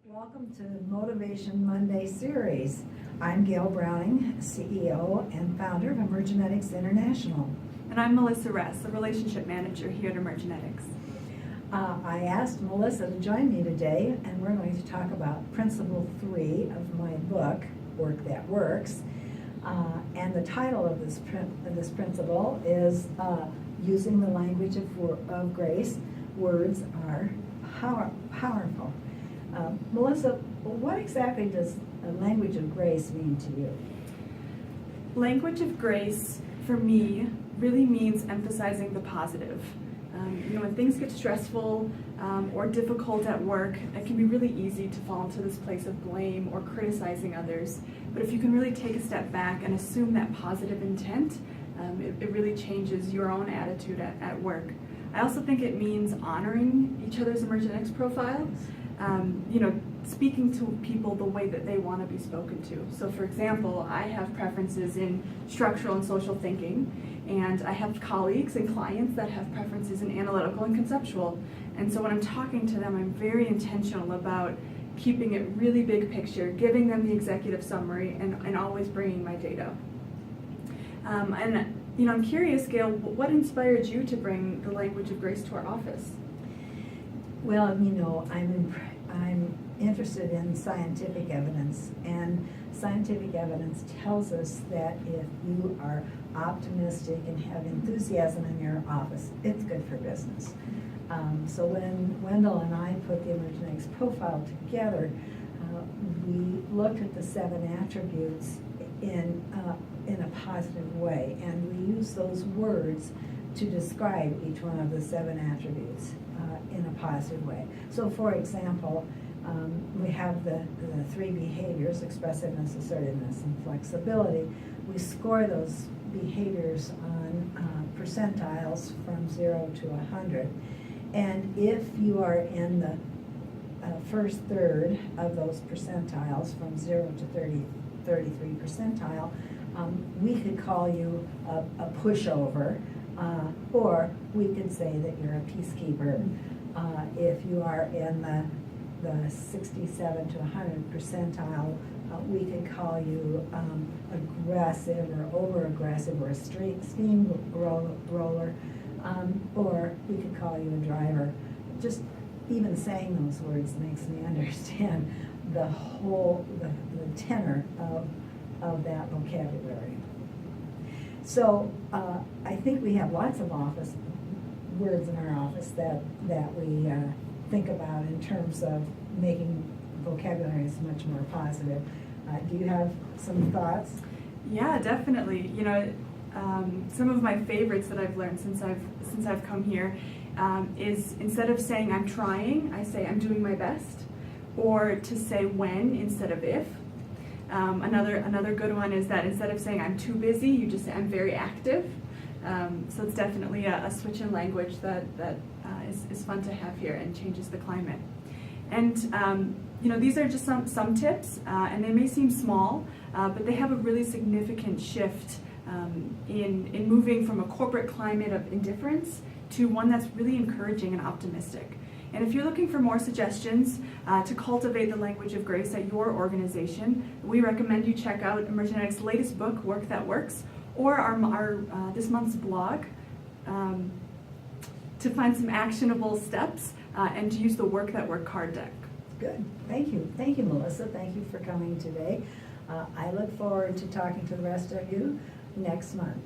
Welcome to Motivation Monday series. I'm Gail Browning, CEO and founder of Emergenetics International. And I'm Melissa Ress, a relationship manager here at Emergenetics. I asked Melissa to join me today, and we're going to talk about Principle 3 of my book, Work That Works. And the title of this principle is Using the Language of Grace. Words are powerful. Melissa, what exactly does a language of grace mean to you? Language of grace, for me, really means emphasizing the positive. When things get stressful or difficult at work, it can be really easy to fall into this place of blame or criticizing others. But if you can really take a step back and assume that positive intent, it really changes your own attitude at work. I also think it means honoring each other's Emergenetics profile. Speaking to people the way that they want to be spoken to. So for example, I have preferences in structural and social thinking, and I have colleagues and clients that have preferences in analytical and conceptual. And so when I'm talking to them, I'm very intentional about keeping it really big picture, giving them the executive summary, and always bringing my data. I'm curious, Gail, what inspired you to bring the language of grace to our office? Well, I'm interested in scientific evidence, and scientific evidence tells us that if you are optimistic and have enthusiasm in your office, it's good for business. So when Wendell and I put the Emergenetics profile together, we looked at the 7 attributes in a positive way, and we used those words to describe each one of the 7 attributes in a positive way. So for example, we have the 3 behaviors: expressiveness, assertiveness, and flexibility. We score those behaviors on percentiles from 0 to 100. And if you are in the first third of those percentiles, from 0 to 33 percentile, we could call you a pushover, or we could say that you're a peacekeeper. If you are in the 67 to 100 percentile, we could call you aggressive or over-aggressive, or a steamroller, or we could call you a driver. Just even saying those words makes me understand the tenor of that vocabulary. So I think we have lots of words in our office that we think about in terms of making vocabulary so much more positive. Do you have some thoughts? Yeah, definitely. Some of my favorites that I've learned since I've come here is, instead of saying I'm trying, I say I'm doing my best, or to say when instead of if. Another good one is that instead of saying I'm too busy, you just say I'm very active. So it's definitely a switch in language that is fun to have here and changes the climate. And these are just some tips, and they may seem small, but they have a really significant shift in moving from a corporate climate of indifference to one that's really encouraging and optimistic. And if you're looking for more suggestions to cultivate the language of grace at your organization, we recommend you check out Emergenetics' latest book, Work That Works, or our this month's blog to find some actionable steps and to use the Work That Work card deck. Good. Thank you. Thank you, Melissa. Thank you for coming today. I look forward to talking to the rest of you next month.